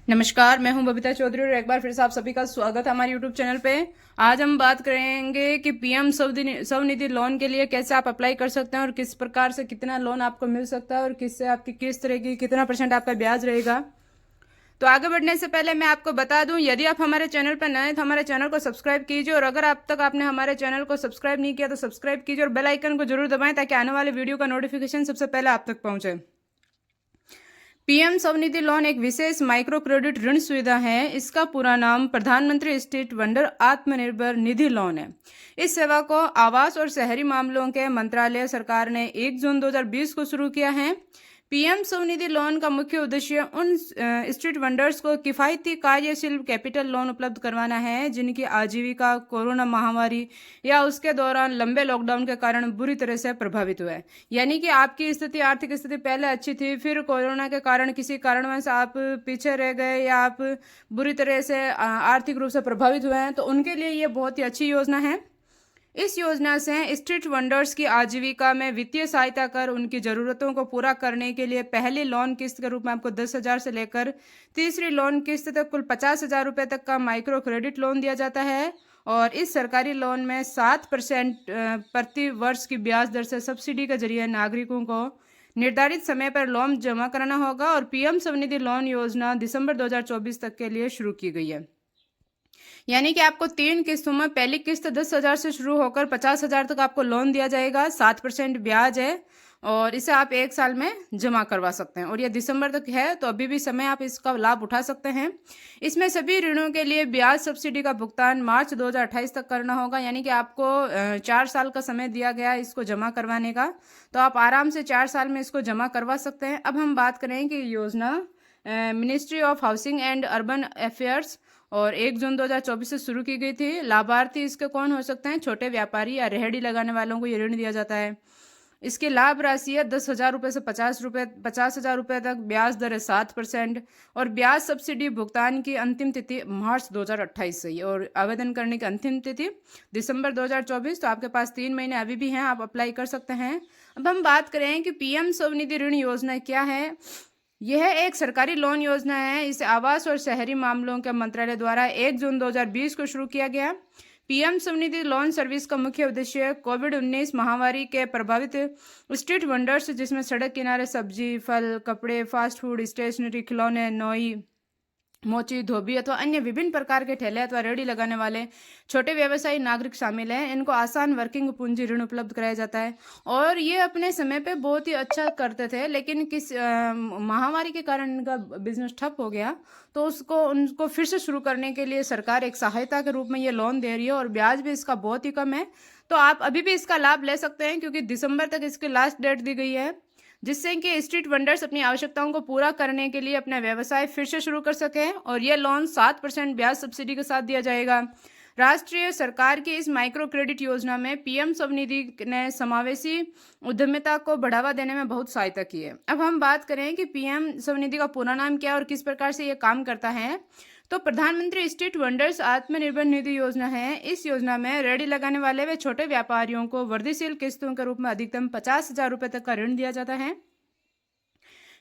नमस्कार, मैं हूं बबीता चौधरी और एक बार फिर से आप सभी का स्वागत है हमारे यूट्यूब चैनल पे। आज हम बात करेंगे कि पीएम स्वनिधि लोन के लिए कैसे आप अप्लाई कर सकते हैं और किस प्रकार से कितना लोन आपको मिल सकता है और किससे आपकी किस्त रहेगी, कितना % आपका ब्याज रहेगा। तो आगे बढ़ने से पहले मैं आपको बता दूं, यदि आप हमारे चैनल पर नए हैं तो हमारे चैनल को सब्सक्राइब कीजिए और अगर अब तक आपने हमारे चैनल को सब्सक्राइब नहीं किया तो सब्सक्राइब कीजिए और बेल आइकन को जरूर दबाएं ताकि आने वाले वीडियो का नोटिफिकेशन सबसे पहले आप तक पहुंचे। पीएम स्वनिधि लोन एक विशेष माइक्रो क्रेडिट ऋण सुविधा है। इसका पूरा नाम प्रधानमंत्री street vendor Atmanirbhar Nidhi loan है। इस सेवा को आवास और शहरी मामलों के मंत्रालय सरकार ने 1 जून 2020 को शुरू किया है। पीएम स्वनिधि लोन का मुख्य उद्देश्य उन स्ट्रीट वेंडर्स को किफायती कार्यशील कैपिटल लोन उपलब्ध करवाना है जिनकी आजीविका कोरोना महामारी या उसके दौरान लंबे लॉकडाउन के कारण बुरी तरह से प्रभावित हुआ है। यानी कि आपकी स्थिति, आर्थिक स्थिति पहले अच्छी थी, फिर कोरोना के कारण किसी कारणवश आप पीछे रह गए या आप बुरी तरह से आर्थिक रूप से प्रभावित हुए हैं, तो उनके लिए ये बहुत ही अच्छी योजना है। इस योजना से स्ट्रीट वेंडर्स की आजीविका में वित्तीय सहायता कर उनकी जरूरतों को पूरा करने के लिए पहली लोन किस्त के रूप में आपको 10,000 से लेकर तीसरी लोन किस्त तक कुल 50,000 रुपये तक का माइक्रो क्रेडिट लोन दिया जाता है। और इस सरकारी लोन में 7% प्रति वर्ष की ब्याज दर से सब्सिडी के जरिए नागरिकों को निर्धारित समय पर लोन जमा कराना होगा। और पीएम स्वनिधि लोन योजना दिसंबर 2024 तक के लिए शुरू की गई है। यानी कि आपको 3 किस्तों में पहली किस्त 10,000 से शुरू होकर 50,000 तक आपको लोन दिया जाएगा। 7% ब्याज है और इसे आप 1 साल में जमा करवा सकते हैं और यह दिसंबर तक है, तो अभी भी समय आप इसका लाभ उठा सकते हैं। इसमें सभी ऋणों के लिए ब्याज सब्सिडी का भुगतान मार्च 2028 तक करना होगा। यानी कि आपको 4 साल का समय दिया गया है इसको जमा करवाने का, तो आप आराम से 4 साल में इसको जमा करवा सकते हैं। अब हम बात करें कि योजना ministry of housing and urban affairs और 1 जून 2024 से शुरू की गई थी। लाभार्थी इसके कौन हो सकते हैं? छोटे व्यापारी या रेहड़ी लगाने वालों को ये ऋण दिया जाता है। इसकी लाभ राशि है 10,000 रुपये से 50,000 रुपये तक। ब्याज दर है 7% और ब्याज सब्सिडी भुगतान की अंतिम तिथि मार्च 2028 से ही और आवेदन करने की अंतिम तिथि दिसंबर 2024। तो आपके पास 3 महीने अभी भी हैं, आप अप्लाई कर सकते हैं। अब हम बात करें कि पीएम स्वनिधि ऋण योजना क्या है। यह एक सरकारी लोन योजना है। इसे आवास और शहरी मामलों के मंत्रालय द्वारा 1 जून 2020 को शुरू किया गया। पीएम स्वनिधि लोन सर्विस का मुख्य उद्देश्य कोविड-19 महामारी के प्रभावित स्ट्रीट वेंडर्स, जिसमें सड़क किनारे सब्जी, फल, कपड़े, फास्ट फूड, स्टेशनरी, खिलौने, नोई, मोची, धोबी अथवा अन्य विभिन्न प्रकार के ठेले अथवा रेहड़ी लगाने वाले छोटे व्यवसायी नागरिक शामिल हैं। इनको आसान वर्किंग पूंजी ऋण उपलब्ध कराया जाता है और ये अपने समय पे बहुत ही अच्छा करते थे, लेकिन किस महामारी के कारण इनका बिजनेस ठप हो गया, तो उनको फिर से शुरू करने के लिए सरकार एक सहायता के रूप में ये लोन दे रही है और ब्याज भी इसका बहुत ही कम है। तो आप अभी भी इसका लाभ ले सकते हैं क्योंकि दिसंबर तक इसकी लास्ट डेट दी गई है, जिससे कि स्ट्रीट वेंडर्स अपनी आवश्यकताओं को पूरा करने के लिए अपना व्यवसाय फिर से शुरू कर सकें। और यह लोन 7% ब्याज सब्सिडी के साथ दिया जाएगा। राष्ट्रीय सरकार की इस माइक्रो क्रेडिट योजना में पीएम स्वनिधि ने समावेशी उद्यमिता को बढ़ावा देने में बहुत सहायता की है। अब हम बात करें कि पीएम स्वनिधि का पूरा नाम क्या है और किस प्रकार से ये काम करता है, तो प्रधानमंत्री स्ट्रीट वेंडर्स आत्मनिर्भर निधि योजना है। इस योजना में रेहड़ी लगाने वाले व छोटे व्यापारियों को वृद्धिशील किस्तों के रूप में अधिकतम 50,000 रुपये तक का ऋण दिया जाता है।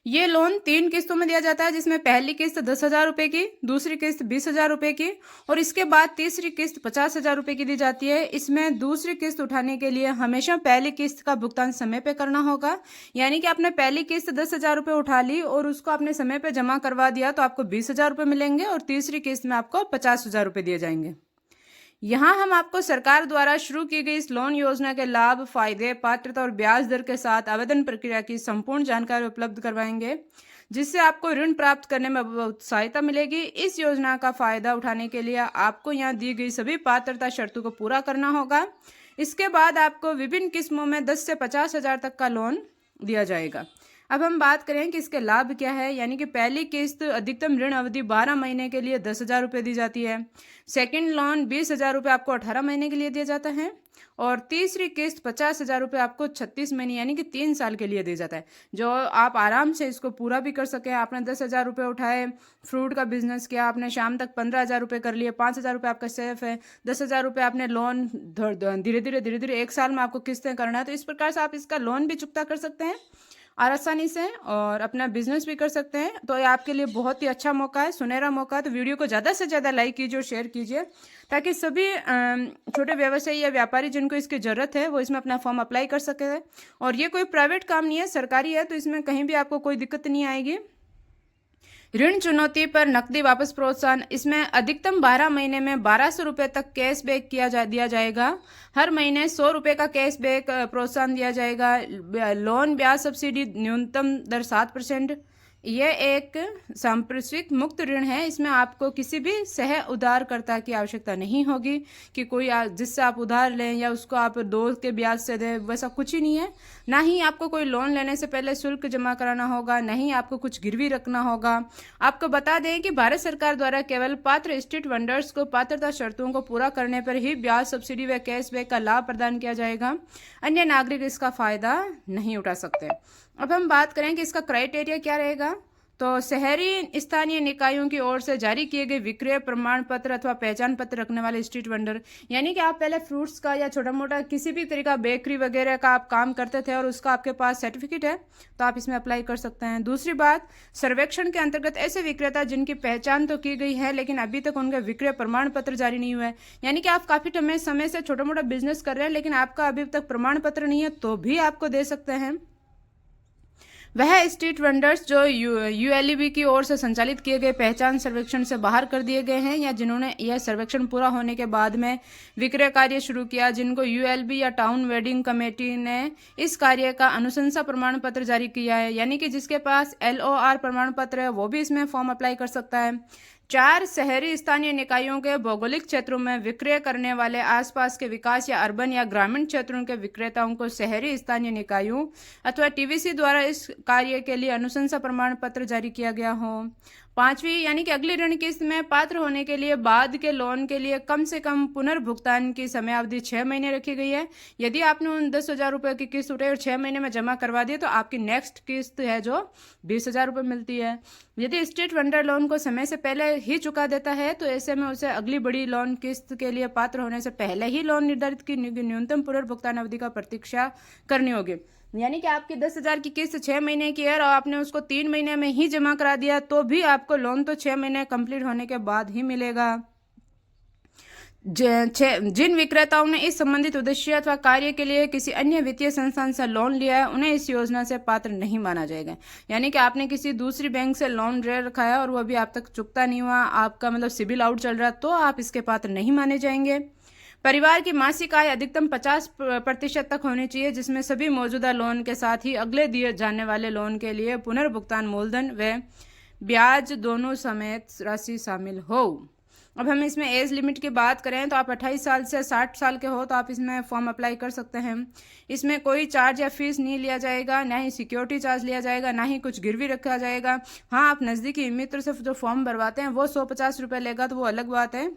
ये लोन 3 किस्तों में दिया जाता है, जिसमें पहली किस्त 10,000 रुपये की, दूसरी किस्त 20,000 रुपये की और इसके बाद तीसरी किस्त 50,000 रुपये की दी जाती है। इसमें दूसरी किस्त उठाने के लिए हमेशा पहली किस्त का भुगतान समय पे करना होगा। यानी कि आपने पहली किस्त 10,000 रुपये उठा ली और उसको आपने समय पे जमा करवा दिया तो आपको 20,000 रुपये मिलेंगे और तीसरी किस्त में आपको 50,000 रुपये दिए जाएंगे। यहाँ हम आपको सरकार द्वारा शुरू की गई इस लोन योजना के लाभ, फायदे, पात्रता और ब्याज दर के साथ आवेदन प्रक्रिया की संपूर्ण जानकारी उपलब्ध करवाएंगे, जिससे आपको ऋण प्राप्त करने में बहुत सहायता मिलेगी। इस योजना का फायदा उठाने के लिए आपको यहाँ दी गई सभी पात्रता शर्तों को पूरा करना होगा। इसके बाद आपको विभिन्न किस्मों में 10 से 50,000 तक का लोन दिया जाएगा। अब हम बात करें कि इसके लाभ क्या है। यानी कि पहली किस्त अधिकतम ऋण अवधि 12 महीने के लिए 10,000 रुपये दी जाती है। सेकंड लोन 20,000 रुपये आपको 18 महीने के लिए दिया जाता है और तीसरी किस्त 50,000 रुपये आपको 36 महीने यानी कि 3 साल के लिए दिया जाता है, जो आप आराम से इसको पूरा भी कर सकें। आपने 10,000 रुपये उठाए, फ्रूट का बिजनेस किया, आपने शाम तक 15,000 रुपये कर लिए, 5,000 रुपये आपका सेफ है, 10,000 रुपये आपने लोन धीरे धीरे 1 साल में आपको किस्तें करना है, तो इस प्रकार से आप इसका लोन भी चुकता कर सकते हैं आसानी से और अपना बिजनेस भी कर सकते हैं। तो ये आपके लिए बहुत ही अच्छा मौका है, सुनहरा मौका है। तो वीडियो को ज़्यादा से ज़्यादा लाइक कीजिए और शेयर कीजिए ताकि सभी छोटे व्यवसायी या व्यापारी जिनको इसकी ज़रूरत है वो इसमें अपना फॉर्म अप्लाई कर सके। और ये कोई प्राइवेट काम नहीं है, सरकारी है, तो इसमें कहीं भी आपको कोई दिक्कत नहीं आएगी। ऋण चुनौती पर नकदी वापस प्रोत्साहन, इसमें अधिकतम 12 महीने में 1200 रुपये तक कैश बैक दिया जाएगा। हर महीने 100 रुपये का कैश बैक प्रोत्साहन दिया जाएगा। लोन ब्याज सब्सिडी न्यूनतम दर 7%। यह एक सांप्रदायिक मुक्त ऋण है। इसमें आपको किसी भी सह उधारकर्ता की आवश्यकता नहीं होगी कि कोई जिससे आप उधार लें या उसको आप 2 के ब्याज से दें, वैसा कुछ ही नहीं है। ना ही आपको कोई लोन लेने से पहले शुल्क जमा कराना होगा, ना ही आपको कुछ गिरवी रखना होगा। आपको बता दें कि भारत सरकार द्वारा केवल पात्र स्ट्रीट वेंडर्स को पात्रता शर्तों को पूरा करने पर ही ब्याज सब्सिडी व कैशबैक का लाभ प्रदान किया जाएगा। अन्य नागरिक इसका फायदा नहीं उठा सकते। अब हम बात करें कि इसका क्राइटेरिया क्या रहेगा। तो शहरी स्थानीय निकायों की ओर से जारी किए गए विक्रय प्रमाण पत्र अथवा पहचान पत्र रखने वाले स्ट्रीट वेंडर, यानी कि आप पहले फ्रूट्स का या छोटा मोटा किसी भी तरीका बेकरी वगैरह का आप काम करते थे और उसका आपके पास सर्टिफिकेट है तो आप इसमें अप्लाई कर सकते हैं। दूसरी बात, सर्वेक्षण के अंतर्गत ऐसे विक्रेता जिनकी पहचान तो की गई है लेकिन अभी तक उनका विक्रय प्रमाण पत्र जारी नहीं हुआ है, यानी कि आप काफ़ी समय से छोटा मोटा बिजनेस कर रहे हैं लेकिन आपका अभी तक प्रमाण पत्र नहीं है, तो भी आपको दे सकते हैं। वह स्ट्रीट वेंडर्स जो यूएलईबी की ओर से संचालित किए गए पहचान सर्वेक्षण से बाहर कर दिए गए हैं या जिन्होंने यह सर्वेक्षण पूरा होने के बाद में विक्रय कार्य शुरू किया, जिनको यूएलबी या टाउन वेडिंग कमेटी ने इस कार्य का अनुशंसा प्रमाण पत्र जारी किया है, यानी कि जिसके पास एलओआर प्रमाण पत्र है वो भी इसमें फॉर्म अप्लाई कर सकता है। 4 शहरी स्थानीय निकायों के भौगोलिक क्षेत्रों में विक्रय करने वाले आसपास के विकास या अर्बन या ग्रामीण क्षेत्रों के विक्रेताओं को शहरी स्थानीय निकायों अथवा टीवीसी द्वारा इस कार्य के लिए अनुशंसा प्रमाण पत्र जारी किया गया हो। 5वीं, यानी कि अगली ऋण किस्त में पात्र होने के लिए बाद के लोन के लिए कम से कम पुनर्भुगतान की समयावधि 6 महीने रखी गई है। यदि आपने उन 10,000 रुपये की किस्त उठाई और 6 महीने में जमा करवा दिए तो आपकी नेक्स्ट किस्त है जो 20,000 रुपये मिलती है। यदि स्ट्रीट वेंडर लोन को समय से पहले ही चुका देता है तो ऐसे में उसे अगली बड़ी लोन किस्त के लिए पात्र होने से पहले ही लोन निर्धारित की न्यूनतम पुनर्भुगतान अवधि का प्रतीक्षा करनी होगी। यानी कि आपकी 10,000 की किस्त 6 महीने की है और आपने उसको 3 महीने में ही जमा करा दिया तो भी आपको लोन तो 6 महीने कंप्लीट होने के बाद ही मिलेगा। जिन विक्रेताओं ने इस संबंधित उद्देश्य अथवा कार्य के लिए किसी अन्य वित्तीय संस्थान से लोन लिया है उन्हें इस योजना से पात्र नहीं माना जाएगा। यानी कि आपने किसी दूसरी बैंक से लोन ले रखा है और वो अभी आप तक चुकता नहीं हुआ, आपका मतलब सिबिल आउट चल रहा, तो आप इसके पात्र नहीं माने जाएंगे। परिवार की मासिक आय अधिकतम 50% तक होनी चाहिए, जिसमें सभी मौजूदा लोन के साथ ही अगले दिए जाने वाले लोन के लिए पुनर्भुगतान मूलधन व ब्याज दोनों समेत राशि शामिल हो। अब हम इसमें एज लिमिट की बात करें तो आप 28 साल से 60 साल के हो तो आप इसमें फॉर्म अप्लाई कर सकते हैं। इसमें कोई चार्ज या फीस नहीं लिया जाएगा, ना ही सिक्योरिटी चार्ज लिया जाएगा, ना ही कुछ गिरवी रखा जाएगा। हाँ, आप नज़दीकी मित्र से जो फॉर्म भरवाते हैं वो 150 रुपये लेगा तो वो अलग बात है।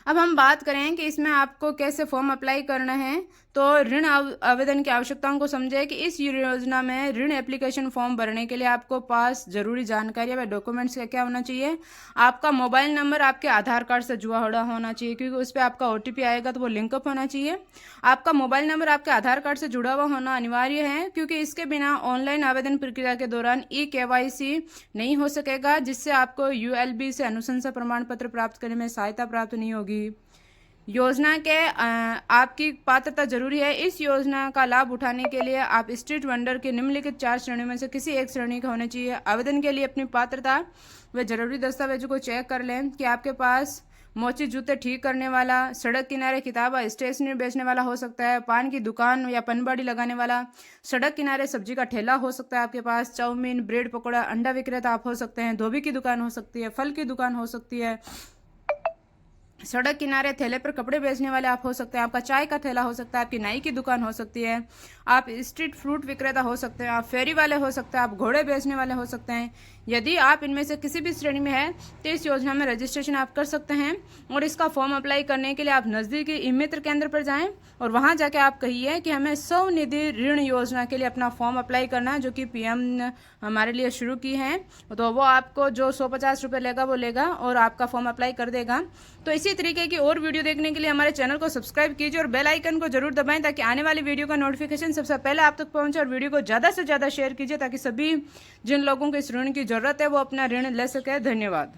अब हम बात करें कि इसमें आपको कैसे फॉर्म अप्लाई करना है, तो ऋण आवेदन की आवश्यकताओं को समझे कि इस योजना में ऋण एप्लीकेशन फॉर्म भरने के लिए आपको पास जरूरी जानकारी व डॉक्यूमेंट्स का क्या होना चाहिए। आपका मोबाइल नंबर आपके आधार कार्ड से जुड़ा होना चाहिए, क्योंकि उस पर आपका OTP आएगा तो वो लिंकअप होना चाहिए। आपका मोबाइल नंबर आपके आधार कार्ड से जुड़ा हुआ होना अनिवार्य है, क्योंकि इसके बिना ऑनलाइन आवेदन प्रक्रिया के दौरान eKYC नहीं हो सकेगा, जिससे आपको ULB से अनुशंसा प्रमाण पत्र प्राप्त करने में सहायता प्राप्त नहीं होगी। योजना के आपकी पात्रता जरूरी है। इस योजना का लाभ उठाने के लिए आप स्ट्रीट वेंडर के निम्नलिखित 4 श्रेणियों में से किसी एक श्रेणी का होने चाहिए। आवेदन के लिए अपनी पात्रता व जरूरी दस्तावेजों को चेक कर लें कि आपके पास मोची जूते ठीक करने वाला, सड़क किनारे किताब स्टेशनरी बेचने वाला हो सकता है, पान की दुकान या पनबाड़ी लगाने वाला, सड़क किनारे सब्जी का ठेला हो सकता है आपके पास, चाउमीन, ब्रेड पकौड़ा, अंडा विक्रेता आप हो सकते हैं, धोबी की दुकान हो सकती है, फल की दुकान हो सकती है, सड़क किनारे ठेले पर कपड़े बेचने वाले आप हो सकते हैं, आपका चाय का ठेला हो सकता है, आपकी नाई की दुकान हो सकती है, आप स्ट्रीट फ्रूट विक्रेता हो सकते हैं, आप फेरी वाले हो सकते हैं, आप घोड़े बेचने वाले हो सकते हैं। यदि आप इनमें से किसी भी श्रेणी में हैं तो इस योजना में रजिस्ट्रेशन आप कर सकते हैं। और इसका फॉर्म अप्लाई करने के लिए आप नज़दीकी ई-मित्र केंद्र पर जाएं और वहां जाके आप कहिए कि हमें स्वनिधि ऋण योजना के लिए अपना फॉर्म अप्लाई करना है, जो कि PM हमारे लिए शुरू की है। तो वो आपको जो 150 रुपये लेगा वो लेगा और आपका फॉर्म अप्लाई कर देगा। तो इसी इसी तरीके की और वीडियो देखने के लिए हमारे चैनल को सब्सक्राइब कीजिए और बेल आइकन को जरूर दबाएं ताकि आने वाली वीडियो का नोटिफिकेशन सबसे पहले आप तक पहुंचे। और वीडियो को ज़्यादा से ज़्यादा शेयर कीजिए ताकि सभी जिन लोगों को इस ऋण की ज़रूरत है वो अपना ऋण ले सके। धन्यवाद।